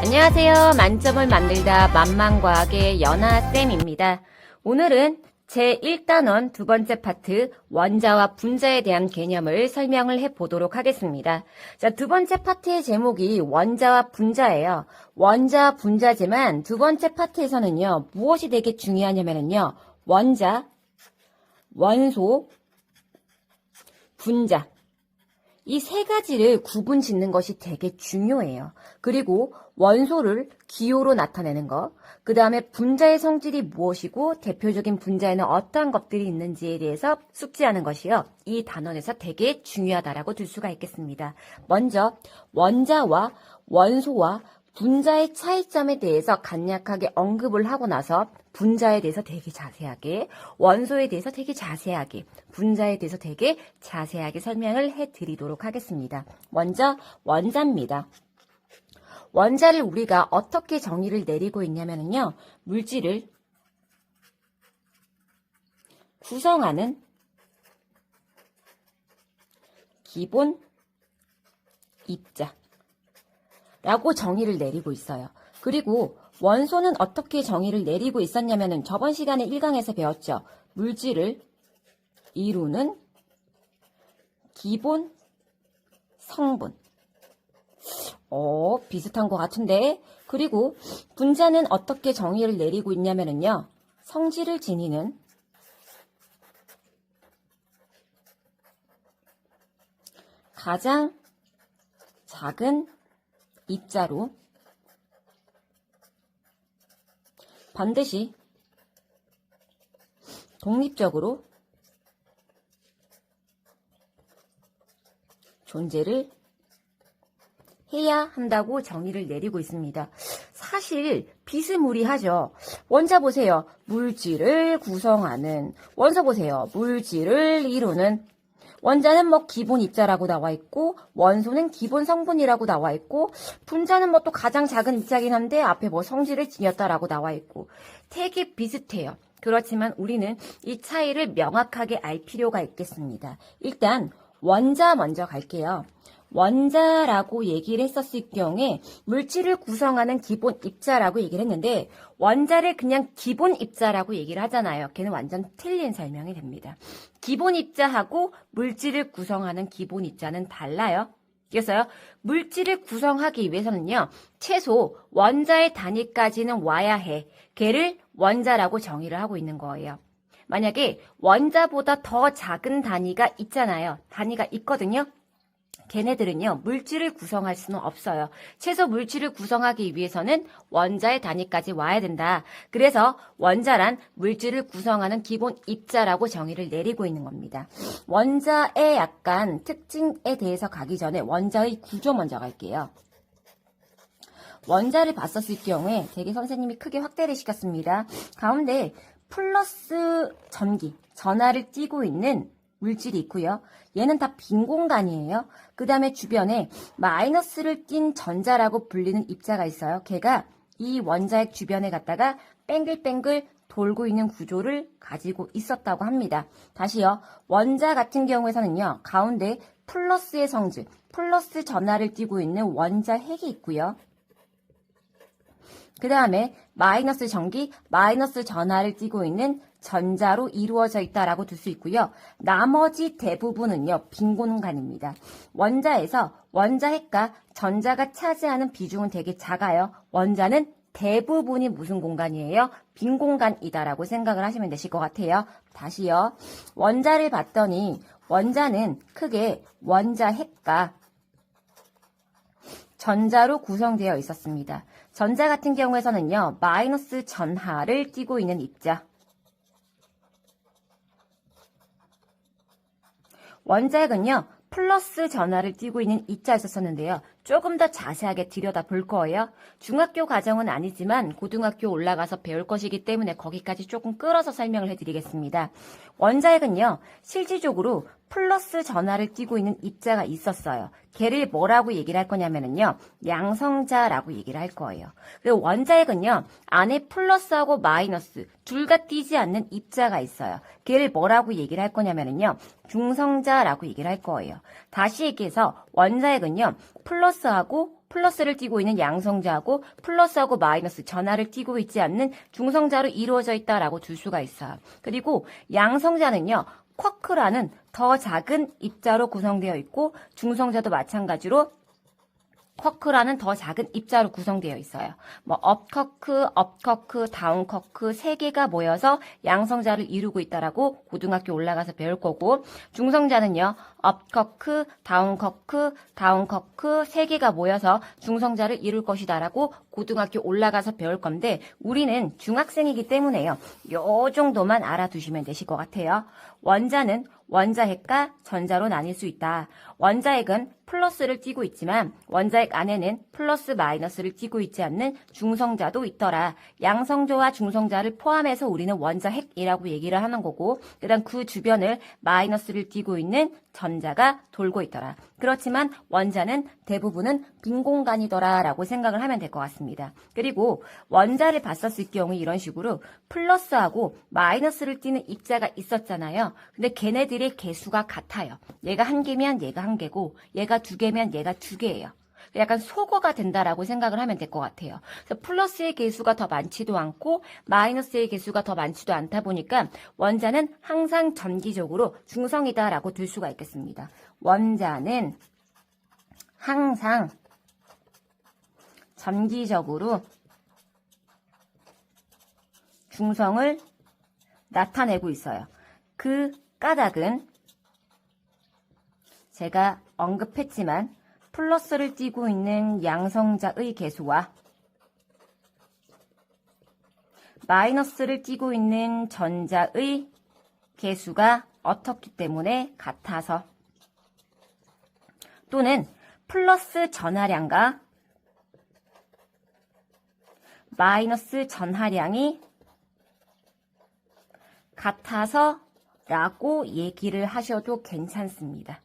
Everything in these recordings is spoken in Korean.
안녕하세요. 만점을 만들다 만만과학의 연아쌤입니다. 오늘은 제1단원 두 번째 파트 원자와 분자에 대한 개념을 설명을 해보도록 하겠습니다. 자, 두 번째 파트의 제목이 원자와 분자예요. 원자, 분자지만 두 번째 파트에서는요. 무엇이 되게 중요하냐면요. 원자, 원소, 분자. 이 세 가지를 구분 짓는 것이 되게 중요해요. 그리고 원소를 기호로 나타내는 것, 그 다음에 분자의 성질이 무엇이고 대표적인 분자에는 어떠한 것들이 있는지에 대해서 숙지하는 것이요. 이 단원에서 되게 중요하다라고 들 수가 있겠습니다. 먼저 원자와 원소와 분자의 차이점에 대해서 간략하게 언급을 하고 나서 분자에 대해서 되게 자세하게, 원소에 대해서 되게 자세하게, 분자에 대해서 되게 자세하게 설명을 해드리도록 하겠습니다. 먼저 원자입니다. 원자를 우리가 어떻게 정의를 내리고 있냐면요. 물질을 구성하는 기본 입자 라고 정의를 내리고 있어요. 그리고 원소는 어떻게 정의를 내리고 있었냐면은 저번 시간에 1강에서 배웠죠. 물질을 이루는 기본 성분. 비슷한 것 같은데. 그리고 분자는 어떻게 정의를 내리고 있냐면은요. 성질을 지니는 가장 작은 입자로 반드시 독립적으로 존재를 해야 한다고 정의를 내리고 있습니다. 사실 비스무리하죠. 원자 보세요. 물질을 구성하는, 원소 보세요. 물질을 이루는. 원자는 뭐 기본 입자라고 나와 있고 원소는 기본 성분이라고 나와 있고 분자는 뭐 또 가장 작은 입자긴 한데 앞에 뭐 성질을 지녔다라고 나와 있고 되게 비슷해요. 그렇지만 우리는 이 차이를 명확하게 알 필요가 있겠습니다. 일단 원자 먼저 갈게요. 원자라고 얘기를 했었을 경우에 물질을 구성하는 기본 입자라고 얘기를 했는데 원자를 그냥 기본 입자라고 얘기를 하잖아요. 걔는 완전 틀린 설명이 됩니다. 기본 입자하고 물질을 구성하는 기본 입자는 달라요. 그래서요. 물질을 구성하기 위해서는요. 최소 원자의 단위까지는 와야 해. 걔를 원자라고 정의를 하고 있는 거예요. 만약에 원자보다 더 작은 단위가 있잖아요. 단위가 있거든요. 걔네들은요, 물질을 구성할 수는 없어요. 최소 물질을 구성하기 위해서는 원자의 단위까지 와야 된다. 그래서 원자란 물질을 구성하는 기본 입자라고 정의를 내리고 있는 겁니다. 원자의 약간 특징에 대해서 가기 전에 원자의 구조 먼저 갈게요. 원자를 봤었을 경우에 되게 선생님이 크게 확대를 시켰습니다. 가운데 플러스 전기, 전하를 띠고 있는 물질이 있고요. 얘는 다 빈 공간이에요. 그 다음에 주변에 마이너스를 띤 전자라고 불리는 입자가 있어요. 걔가 이 원자핵 주변에 갔다가 뱅글뱅글 돌고 있는 구조를 가지고 있었다고 합니다. 다시요. 원자 같은 경우에서는요. 가운데 플러스의 성질, 플러스 전하를 띠고 있는 원자핵이 있고요. 그 다음에 마이너스 전기, 마이너스 전하를 띠고 있는 전자로 이루어져 있다라고 둘 수 있고요. 나머지 대부분은요. 빈 공간입니다. 원자에서 원자핵과 전자가 차지하는 비중은 되게 작아요. 원자는 대부분이 무슨 공간이에요? 빈 공간이다라고 생각을 하시면 되실 것 같아요. 다시요. 원자를 봤더니 원자는 크게 원자핵과 전자로 구성되어 있었습니다. 전자 같은 경우에서는요. 마이너스 전하를 띠고 있는 입자. 원자핵은요. 플러스 전하를 띠고 있는 입자였었는데요. 조금 더 자세하게 들여다볼 거예요. 중학교 과정은 아니지만 고등학교 올라가서 배울 것이기 때문에 거기까지 조금 끌어서 설명을 해드리겠습니다. 원자핵은요. 실질적으로 플러스 전하를 띠고 있는 입자가 있었어요. 걔를 뭐라고 얘기를 할 거냐면요. 양성자라고 얘기를 할 거예요. 그리고 원자핵은요. 안에 플러스하고 마이너스 둘 다 띄지 않는 입자가 있어요. 걔를 뭐라고 얘기를 할 거냐면요. 중성자라고 얘기를 할 거예요. 다시 얘기해서 원자핵은요. 플러스하고 플러스를 띠고 있는 양성자하고 플러스하고 마이너스 전하를 띠고 있지 않는 중성자로 이루어져 있다라고 둘 수가 있어요. 그리고 양성자는요. 쿼크라는 더 작은 입자로 구성되어 있고 중성자도 마찬가지로 쿼크라는 더 작은 입자로 구성되어 있어요. 뭐 업쿼크, 다운쿼크 세 개가 모여서 양성자를 이루고 있다라고 고등학교 올라가서 배울 거고 중성자는요. 업쿼크, 다운쿼크 세 개가 모여서 중성자를 이룰 것이다라고 고등학교 올라가서 배울 건데 우리는 중학생이기 때문에요. 요 정도만 알아두시면 되실 것 같아요. 원자는 원자핵과 전자로 나뉠 수 있다. 원자핵은 플러스를 띠고 있지만 원자핵 안에는 플러스 마이너스를 띠고 있지 않는 중성자도 있더라. 양성자와 중성자를 포함해서 우리는 원자핵이라고 얘기를 하는 거고 그다음 그 주변을 마이너스를 띠고 있는 전자가 돌고 있더라. 그렇지만 원자는 대부분은 빈 공간이더라 라고 생각을 하면 될 것 같습니다. 그리고 원자를 봤었을 경우 이런 식으로 플러스하고 마이너스를 띠는 입자가 있었잖아요. 근데 걔네들의 개수가 같아요. 얘가 한 개면 얘가 한 개고 얘가 두 개면 얘가 두 개예요. 약간 소거가 된다라고 생각을 하면 될 것 같아요. 그래서 플러스의 개수가 더 많지도 않고 마이너스의 개수가 더 많지도 않다 보니까 원자는 항상 전기적으로 중성이다라고 들 수가 있겠습니다. 원자는 항상 전기적으로 중성을 나타내고 있어요. 그 까닭은 제가 언급했지만 플러스를 띠고 있는 양성자의 개수와 마이너스를 띠고 있는 전자의 개수가 어떻기 때문에 같아서 또는 플러스 전하량과 마이너스 전하량이 같아서 라고 얘기를 하셔도 괜찮습니다.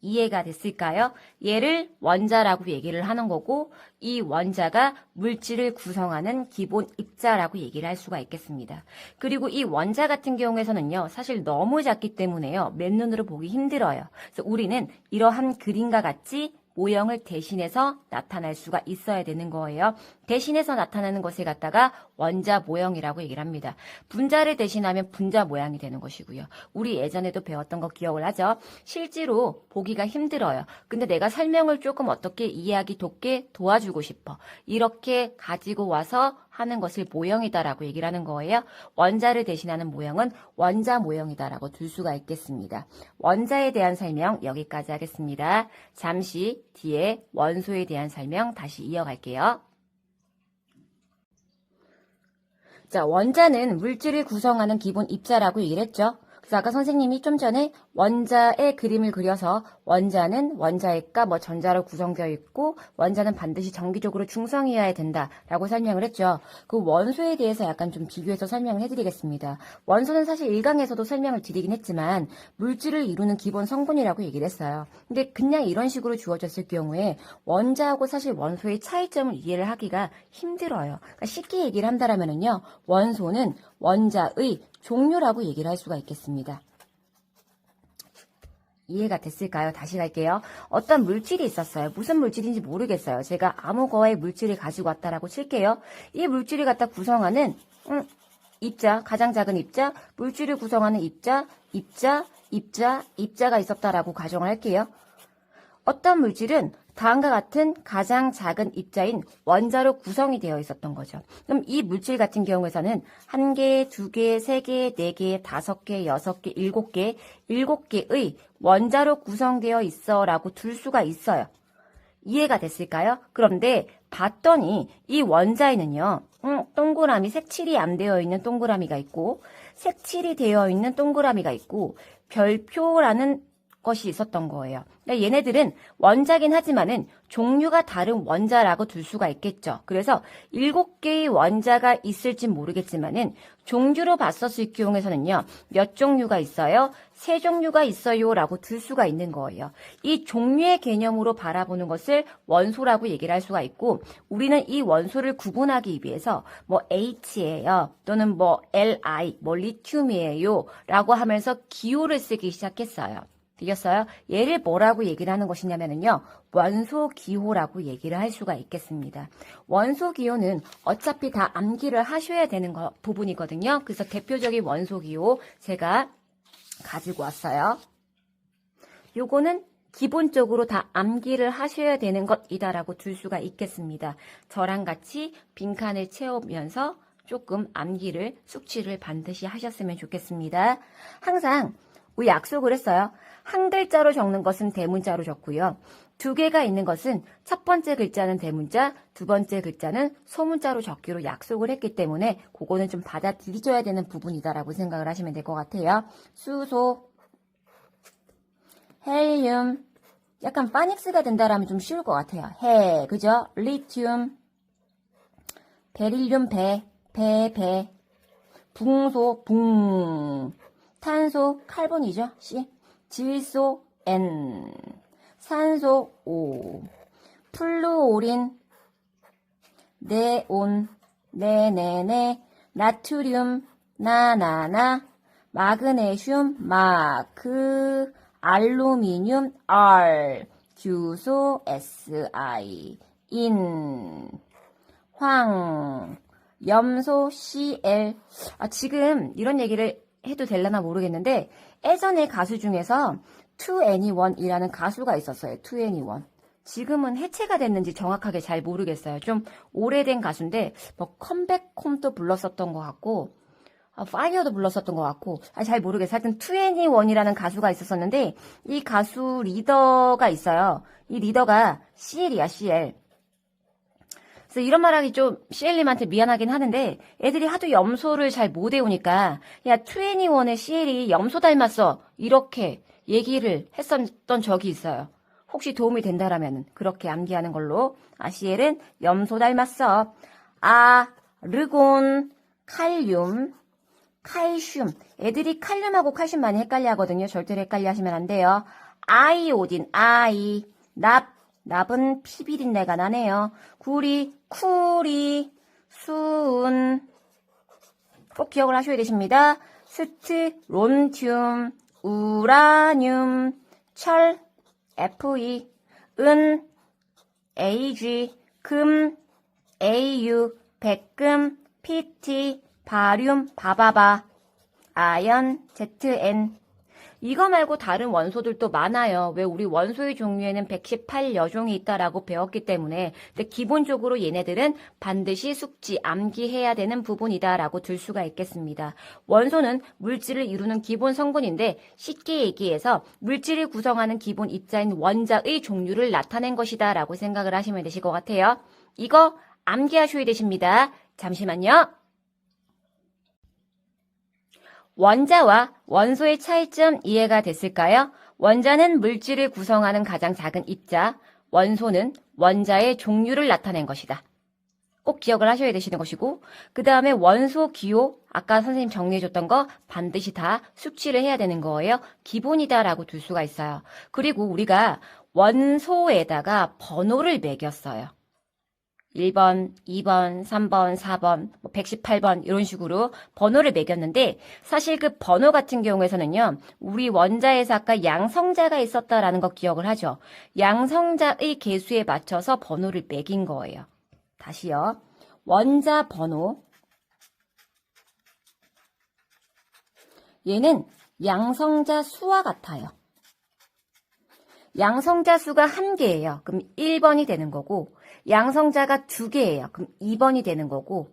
이해가 됐을까요? 얘를 원자라고 얘기를 하는 거고 이 원자가 물질을 구성하는 기본 입자라고 얘기를 할 수가 있겠습니다. 그리고 이 원자 같은 경우에서는요. 사실 너무 작기 때문에요. 맨눈으로 보기 힘들어요. 그래서 우리는 이러한 그림과 같이 모형을 대신해서 나타날 수가 있어야 되는 거예요. 대신해서 나타나는 것을 갖다가 원자 모형이라고 얘기를 합니다. 분자를 대신하면 분자 모양이 되는 것이고요. 우리 예전에도 배웠던 거 기억을 하죠? 실제로 보기가 힘들어요. 근데 내가 설명을 조금 어떻게 이해하기 돕게 도와주고 싶어. 이렇게 가지고 와서 하는 것을 모형이다라고 얘기를 하는 거예요. 원자를 대신하는 모형은 원자 모형이다라고 둘 수가 있겠습니다. 원자에 대한 설명 여기까지 하겠습니다. 잠시 뒤에 원소에 대한 설명 다시 이어갈게요. 자, 원자는 물질을 구성하는 기본 입자라고 얘기를 했죠. 그래서 아까 선생님이 좀 전에 원자의 그림을 그려서 원자는 원자핵과 뭐 전자로 구성되어 있고 원자는 반드시 정기적으로 중성이어야 된다라고 설명을 했죠. 그 원소에 대해서 약간 좀 비교해서 설명을 해드리겠습니다. 원소는 사실 1강에서도 설명을 드리긴 했지만 물질을 이루는 기본 성분이라고 얘기를 했어요. 근데 그냥 이런 식으로 주어졌을 경우에 원자하고 사실 원소의 차이점을 이해를 하기가 힘들어요. 그러니까 쉽게 얘기를 한다면은요, 원소는 원자의 종류라고 얘기를 할 수가 있겠습니다. 이해가 됐을까요? 다시 갈게요. 어떤 물질이 있었어요. 무슨 물질인지 모르겠어요. 제가 아무 거에 물질을 가지고 왔다라고 칠게요. 이 물질을 갖다 구성하는 입자, 가장 작은 입자, 물질을 구성하는 입자가 있었다라고 가정을 할게요. 어떤 물질은 다음과 같은 가장 작은 입자인 원자로 구성이 되어 있었던 거죠. 그럼 이 물질 같은 경우에서는 1개, 2개, 3개, 4개, 5개, 6개, 7개, 7개의 원자로 구성되어 있어 라고 둘 수가 있어요. 이해가 됐을까요? 그런데 봤더니 이 원자에는요. 동그라미, 색칠이 안 되어 있는 동그라미가 있고 색칠이 되어 있는 동그라미가 있고 별표라는 것이 있었던 거예요. 그러니까 얘네들은 원자긴 하지만은 종류가 다른 원자라고 둘 수가 있겠죠. 그래서 7개의 원자가 있을진 모르겠지만은 종류로 봤었을 경우에서는요. 몇 종류가 있어요? 3종류가 있어요 라고 둘 수가 있는 거예요. 이 종류의 개념으로 바라보는 것을 원소라고 얘기를 할 수가 있고 우리는 이 원소를 구분하기 위해서 뭐 H예요. 또는 뭐 Li, 뭐 리튬이에요 라고 하면서 기호를 쓰기 시작했어요. 되겠어요? 얘를 뭐라고 얘기를 하는 것이냐면요. 원소기호라고 얘기를 할 수가 있겠습니다. 원소기호는 어차피 다 암기를 하셔야 되는 부분이거든요. 그래서 대표적인 원소기호 제가 가지고 왔어요. 요거는 기본적으로 다 암기를 하셔야 되는 것이다라고 둘 수가 있겠습니다. 저랑 같이 빈칸을 채우면서 조금 암기를, 숙지를 반드시 하셨으면 좋겠습니다. 항상 우리 약속을 했어요. 한 글자로 적는 것은 대문자로 적고요. 두 개가 있는 것은 첫 번째 글자는 대문자, 두 번째 글자는 소문자로 적기로 약속을 했기 때문에 그거는 좀 받아들여야 되는 부분이다라고 생각을 하시면 될 것 같아요. 수소, 헬륨, 약간 파닉스가 된다라면 좀 쉬울 것 같아요. 그죠? 리튬, 베릴륨, 배, 붕소, 탄소, 칼본이죠. C, 질소, N, 산소, O, 플루오린, 네온, 네네네, 나트륨, 나나나, 마그네슘, 마크, 알루미늄, R, 규소, Si, 인, 황, 염소, Cl. 지금 이런 얘기를 해도 될려나 모르겠는데 예전에 가수 중에서 2NE1이라는 가수가 있었어요. 2NE1. 지금은 해체가 됐는지 정확하게 잘 모르겠어요. 좀 오래된 가수인데 뭐 컴백홈도 불렀었던 것 같고 파이어도 불렀었던 것 같고 잘 모르겠어요. 하여튼 2NE1이라는 가수가 있었었는데 이 가수 리더가 있어요. 이 리더가 CL이야, CL. 그래서 이런 말하기 좀 CL님한테 미안하긴 하는데 애들이 하도 염소를 잘 못 외우니까 야 2NE1의 CL이 염소 닮았어 이렇게 얘기를 했었던 적이 있어요. 혹시 도움이 된다라면 그렇게 암기하는 걸로. CL은 염소 닮았어. 르곤, 칼륨, 칼슘. 애들이 칼륨하고 칼슘 많이 헷갈려 하거든요. 절대로 헷갈려 하시면 안 돼요. 아이오딘, 납은 피비린내가 나네요. 구리, 쿠리, 수은. 꼭 기억을 하셔야 되십니다. 스트, 론튬, 우라늄, 철, Fe, 은, Ag, 금, Au, 백금, PT, 바륨, 바바바, 아연, ZN. 이거 말고 다른 원소들도 많아요. 왜 우리 원소의 종류에는 118여종이 있다라고 배웠기 때문에. 근데 기본적으로 얘네들은 반드시 숙지, 암기해야 되는 부분이다라고 들 수가 있겠습니다. 원소는 물질을 이루는 기본 성분인데 쉽게 얘기해서 물질을 구성하는 기본 입자인 원자의 종류를 나타낸 것이다라고 생각을 하시면 되실 것 같아요. 이거 암기하셔야 되십니다. 잠시만요. 원자와 원소의 차이점 이해가 됐을까요? 원자는 물질을 구성하는 가장 작은 입자, 원소는 원자의 종류를 나타낸 것이다. 꼭 기억을 하셔야 되시는 것이고, 그 다음에 원소 기호, 아까 선생님 정리해줬던 거 반드시 다 숙지를 해야 되는 거예요. 기본이다라고 둘 수가 있어요. 그리고 우리가 원소에다가 번호를 매겼어요. 1번, 2번, 3번, 4번, 118번 이런 식으로 번호를 매겼는데 사실 그 번호 같은 경우에서는요. 우리 원자에서 아까 양성자가 있었다라는 거 기억을 하죠. 양성자의 개수에 맞춰서 번호를 매긴 거예요. 다시요. 원자 번호. 얘는 양성자 수와 같아요. 양성자 수가 1개예요. 그럼 1번이 되는 거고 양성자가 2개예요. 그럼 2번이 되는 거고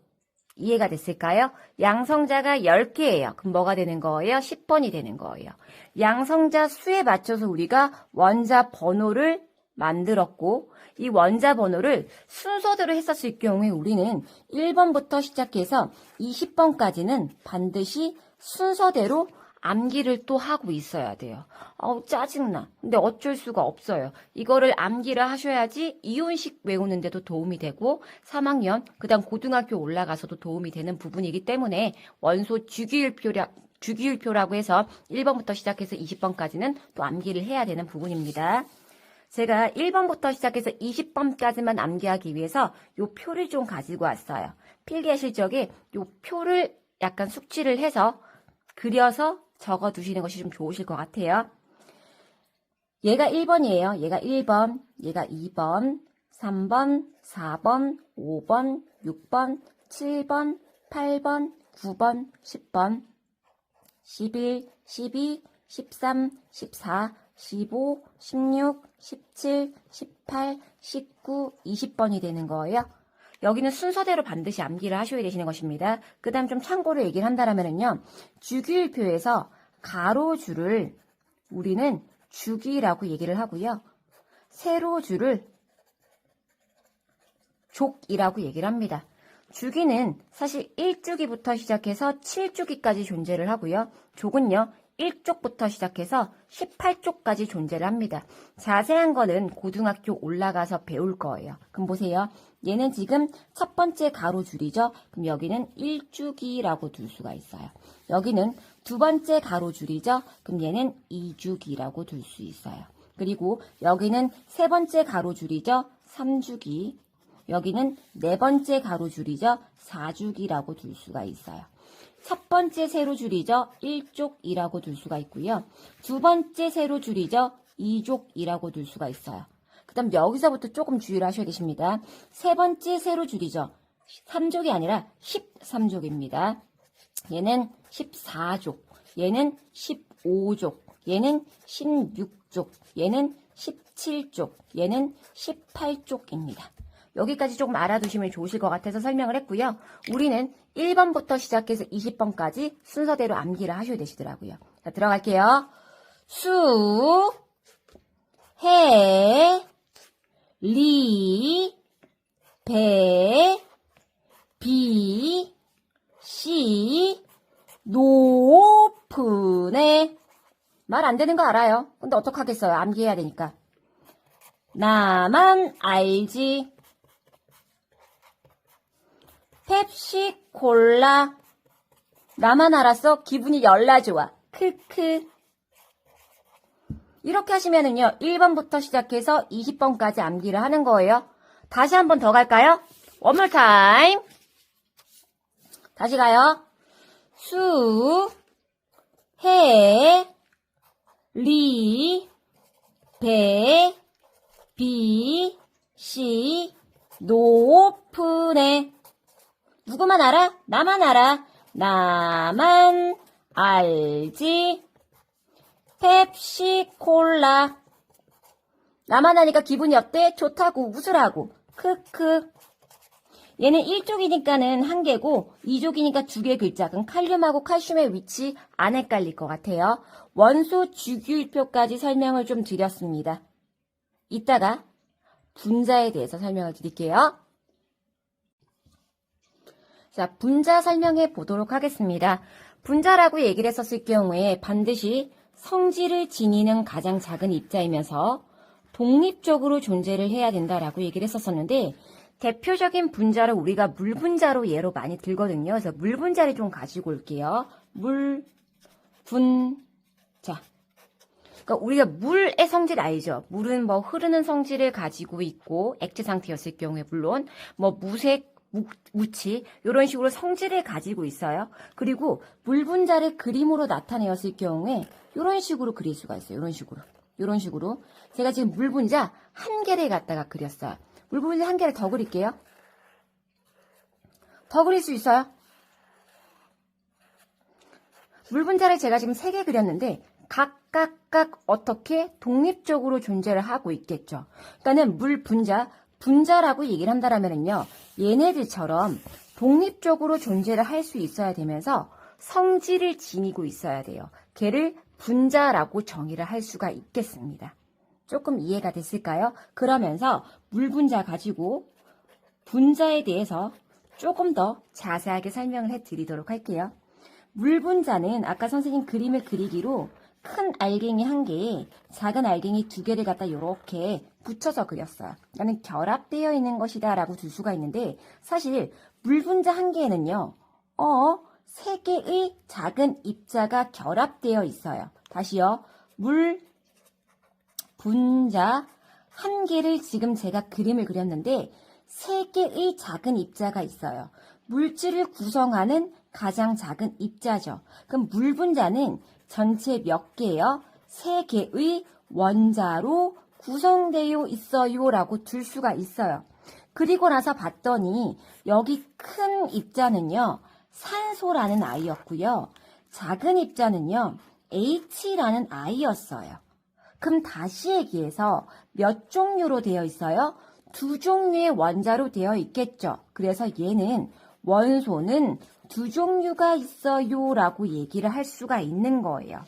이해가 됐을까요? 양성자가 10개예요. 그럼 뭐가 되는 거예요? 10번이 되는 거예요. 양성자 수에 맞춰서 우리가 원자 번호를 만들었고 이 원자 번호를 순서대로 했었을 경우에 우리는 1번부터 시작해서 20번까지는 반드시 순서대로 암기를 또 하고 있어야 돼요. 짜증나. 근데 어쩔 수가 없어요. 이거를 암기를 하셔야지 이혼식 외우는데도 도움이 되고 3학년, 그 다음 고등학교 올라가서도 도움이 되는 부분이기 때문에 원소 주기율표라고 해서 1번부터 시작해서 20번까지는 또 암기를 해야 되는 부분입니다. 제가 1번부터 시작해서 20번까지만 암기하기 위해서 이 표를 좀 가지고 왔어요. 필기하실 적에 이 표를 약간 숙지를 해서 그려서 적어두시는 것이 좀 좋으실 것 같아요. 얘가 1번이에요. 얘가 1번, 얘가 2번, 3번, 4번, 5번, 6번, 7번, 8번, 9번, 10번, 11, 12, 13, 14, 15, 16, 17, 18, 19, 20번이 되는 거예요. 여기는 순서대로 반드시 암기를 하셔야 되시는 것입니다. 그 다음 좀 참고로 얘기를 한다면요. 주기율표에서 가로줄을 우리는 주기라고 얘기를 하고요. 세로줄을 족이라고 얘기를 합니다. 주기는 사실 1주기부터 시작해서 7주기까지 존재를 하고요. 족은요. 1족부터 시작해서 18족까지 존재를 합니다. 자세한 거는 고등학교 올라가서 배울 거예요. 그럼 보세요. 얘는 지금 첫 번째 가로줄이죠. 그럼 여기는 1주기라고 둘 수가 있어요. 여기는 두 번째 가로줄이죠. 그럼 얘는 2주기라고 둘 수 있어요. 그리고 여기는 세 번째 가로줄이죠. 3주기. 여기는 네 번째 가로줄이죠. 4주기라고 둘 수가 있어요. 첫 번째 세로줄이죠. 1족이라고 둘 수가 있고요. 두 번째 세로줄이죠. 2족이라고 둘 수가 있어요. 그 다음 여기서부터 조금 주의를 하셔야 되십니다. 세 번째 세로줄이죠. 3족이 아니라 13족입니다. 얘는 14족, 얘는 15족, 얘는 16족, 얘는 17족, 얘는 18족입니다. 여기까지 조금 알아두시면 좋으실 것 같아서 설명을 했고요. 우리는 1번부터 시작해서 20번까지 순서대로 암기를 하셔야 되시더라고요. 자, 들어갈게요. 수, 해, 리, 배, 비, 시, 높으네. 말 안 되는 거 알아요. 근데 어떡하겠어요. 암기해야 되니까. 나만 알지. 펩시 콜라. 나만 알았어? 기분이 열나 좋아. 크크. 이렇게 하시면은요. 1번부터 시작해서 20번까지 암기를 하는 거예요. 다시 한 번 더 갈까요? One more time. 다시 가요. 수, 해, 리, 배, 비, 시, 높으네. 누구만 알아? 나만 알아. 나만 알지. 펩시 콜라. 나만 하니까 기분이 어때? 좋다고 웃으라고. 크크. 얘는 1족이니까는 한 개고 2족이니까 두 개 글자. 그럼 칼륨하고 칼슘의 위치 안 헷갈릴 것 같아요. 원소 주기율표까지 설명을 좀 드렸습니다. 이따가 분자에 대해서 설명을 드릴게요. 자, 분자 설명해 보도록 하겠습니다. 분자라고 얘기를 했었을 경우에 반드시 성질을 지니는 가장 작은 입자이면서 독립적으로 존재를 해야 된다라고 얘기를 했었는데 대표적인 분자를 우리가 물분자로 예로 많이 들거든요. 그래서 물분자를 좀 가지고 올게요. 물, 분, 자. 그러니까 우리가 물의 성질 알죠? 물은 뭐 흐르는 성질을 가지고 있고 액체 상태였을 경우에 물론 뭐 무색, 무치 이런 식으로 성질을 가지고 있어요. 그리고 물분자를 그림으로 나타내었을 경우에 이런 식으로 그릴 수가 있어요. 이런 식으로 제가 지금 물분자 한 개를 갖다가 그렸어요. 물분자 한 개를 더 그릴게요. 더 그릴 수 있어요? 물분자를 제가 지금 3개 그렸는데 각각 어떻게 독립적으로 존재를 하고 있겠죠. 그러니까는 물분자, 분자라고 얘기를 한다면요. 얘네들처럼 독립적으로 존재를 할 수 있어야 되면서 성질을 지니고 있어야 돼요. 걔를 분자라고 정의를 할 수가 있겠습니다. 조금 이해가 됐을까요? 그러면서 물분자 가지고 분자에 대해서 조금 더 자세하게 설명을 해드리도록 할게요. 물분자는 아까 선생님 그림을 그리기로 큰 알갱이 한 개에 작은 알갱이 두 개를 갖다 이렇게 붙여서 그렸어요. 나는 결합되어 있는 것이다 라고 둘 수가 있는데 사실 물분자 한 개에는요. 3개의 작은 입자가 결합되어 있어요. 다시요. 물분자 한 개를 지금 제가 그림을 그렸는데 3개의 작은 입자가 있어요. 물질을 구성하는 가장 작은 입자죠. 그럼 물분자는 전체 몇 개요? 3개의 원자로 구성되어 있어요 라고 둘 수가 있어요. 그리고 나서 봤더니 여기 큰 입자는요, 산소라는 아이였고요. 작은 입자는요, H라는 아이였어요. 그럼 다시 얘기해서 몇 종류로 되어 있어요? 두 종류의 원자로 되어 있겠죠. 그래서 얘는 원소는 두 종류가 있어요 라고 얘기를 할 수가 있는 거예요.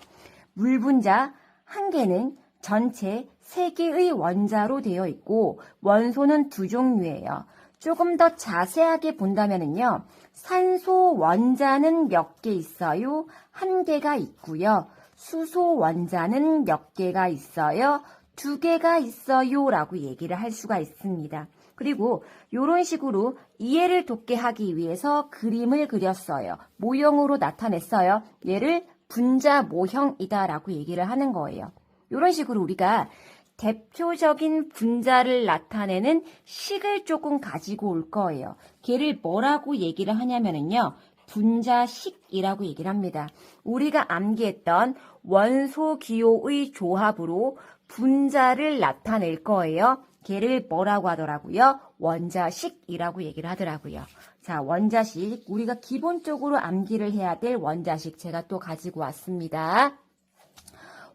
물 분자 한 개는 전체 3개의 원자로 되어 있고 원소는 두 종류예요. 조금 더 자세하게 본다면요. 산소 원자는 몇 개 있어요? 1개가 있고요. 수소 원자는 몇 개가 있어요? 2개가 있어요 라고 얘기를 할 수가 있습니다. 그리고 이런 식으로 이해를 돕게 하기 위해서 그림을 그렸어요. 모형으로 나타냈어요. 얘를 분자 모형이다 라고 얘기를 하는 거예요. 이런 식으로 우리가 대표적인 분자를 나타내는 식을 조금 가지고 올 거예요. 걔를 뭐라고 얘기를 하냐면요. 분자식이라고 얘기를 합니다. 우리가 암기했던 원소 기호의 조합으로 분자를 나타낼 거예요. 걔를 뭐라고 하더라고요? 원자식이라고 얘기를 하더라고요. 자, 원자식. 우리가 기본적으로 암기를 해야 될 원자식 제가 또 가지고 왔습니다.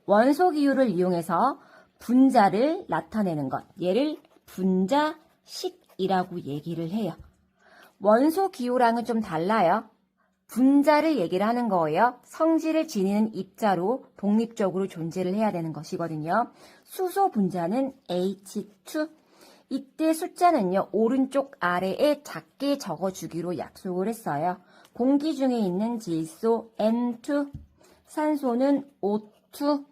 원소 기호를 이용해서 분자를 나타내는 것. 얘를 분자식이라고 얘기를 해요. 원소 기호랑은 좀 달라요. 분자를 얘기를 하는 거예요. 성질을 지니는 입자로 독립적으로 존재를 해야 되는 것이거든요. 수소 분자는 H2. 이때 숫자는요. 오른쪽 아래에 작게 적어주기로 약속을 했어요. 공기 중에 있는 질소 N2. 산소는 O2.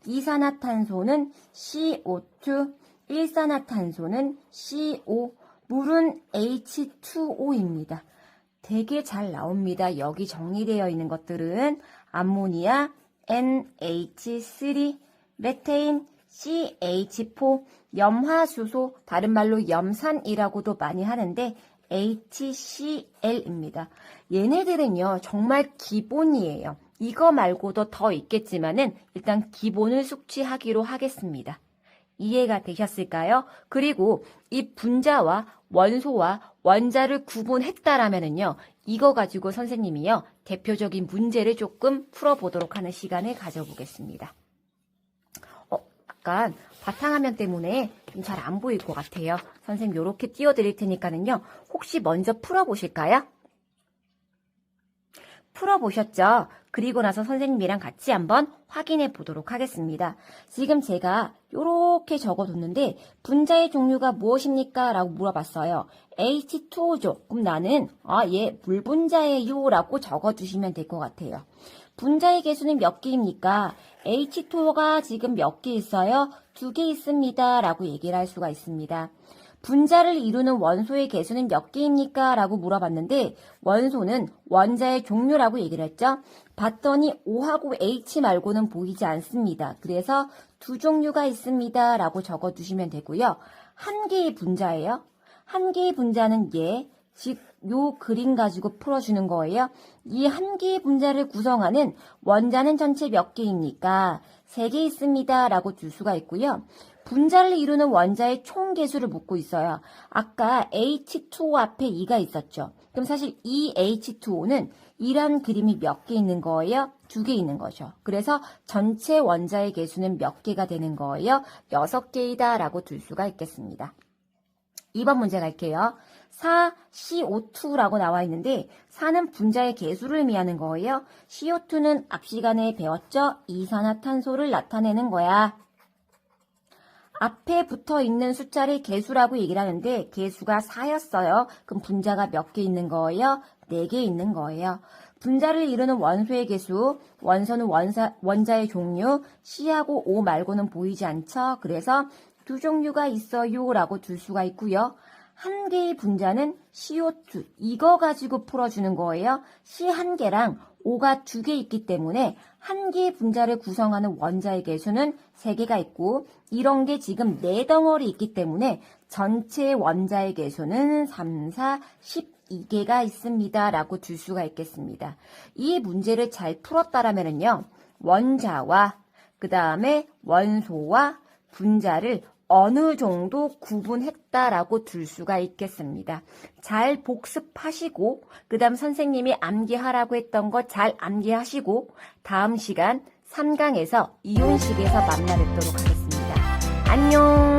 이산화탄소는 CO2. 일산화탄소는 CO. 물은 H2O입니다. 되게 잘 나옵니다. 여기 정리되어 있는 것들은 암모니아, NH3, 메테인, CH4, 염화수소, 다른 말로 염산이라고도 많이 하는데 HCl입니다. 얘네들은요, 정말 기본이에요. 이거 말고도 더 있겠지만은 일단 기본을 숙지하기로 하겠습니다. 이해가 되셨을까요? 그리고 이 분자와 원소와 원자를 구분했다라면은요, 이거 가지고 선생님이요, 대표적인 문제를 조금 풀어보도록 하는 시간을 가져보겠습니다. 약간 바탕화면 때문에 좀 잘 안 보일 것 같아요. 선생님 요렇게 띄워드릴 테니까는요, 혹시 먼저 풀어보실까요? 풀어보셨죠? 그리고 나서 선생님이랑 같이 한번 확인해 보도록 하겠습니다. 지금 제가 이렇게 적어뒀는데 분자의 종류가 무엇입니까? 라고 물어봤어요. H2O죠. 그럼 나는 얘 물분자예요 라고 적어주시면 될 것 같아요. 분자의 개수는 몇 개입니까? H2O가 지금 몇 개 있어요? 2개 있습니다 라고 얘기를 할 수가 있습니다. 분자를 이루는 원소의 개수는 몇 개입니까? 라고 물어봤는데 원소는 원자의 종류라고 얘기를 했죠. 봤더니 O하고 H 말고는 보이지 않습니다. 그래서 두 종류가 있습니다. 라고 적어주시면 되고요. 한 개의 분자예요. 한 개의 분자는 즉 요 그림 가지고 풀어주는 거예요. 이 한 개의 분자를 구성하는 원자는 전체 몇 개입니까? 3개 있습니다. 라고 줄 수가 있고요. 분자를 이루는 원자의 총 개수를 묻고 있어요. 아까 H2O 앞에 2가 있었죠. 그럼 사실 이 H2O는 이란 그림이 몇 개 있는 거예요? 2개 있는 거죠. 그래서 전체 원자의 개수는 몇 개가 되는 거예요? 6개이다 라고 둘 수가 있겠습니다. 2번 문제 갈게요. 4CO2라고 나와 있는데 4는 분자의 개수를 의미하는 거예요. CO2는 앞 시간에 배웠죠? 이산화탄소를 나타내는 거야. 앞에 붙어 있는 숫자를 개수라고 얘기를 하는데 개수가 4였어요. 그럼 분자가 몇 개 있는 거예요? 4개 있는 거예요. 분자를 이루는 원소의 개수, 원소는 원자의 종류, C하고 O 말고는 보이지 않죠? 그래서 두 종류가 있어요 라고 둘 수가 있고요. 한 개의 분자는 CO2, 이거 가지고 풀어주는 거예요. C 한 개랑 O가 2개 있기 때문에 한 개의 분자를 구성하는 원자의 개수는 3개가 있고 이런 게 지금 4덩어리 있기 때문에 전체 원자의 개수는 3, 4, 12개가 있습니다. 라고 줄 수가 있겠습니다. 이 문제를 잘 풀었다라면요. 원자와 그 다음에 원소와 분자를 어느 정도 구분했다라고 들 수가 있겠습니다. 잘 복습하시고 그 다음 선생님이 암기하라고 했던 거 잘 암기하시고 다음 시간 3강에서 이온식에서 만나 뵙도록 하겠습니다. 안녕.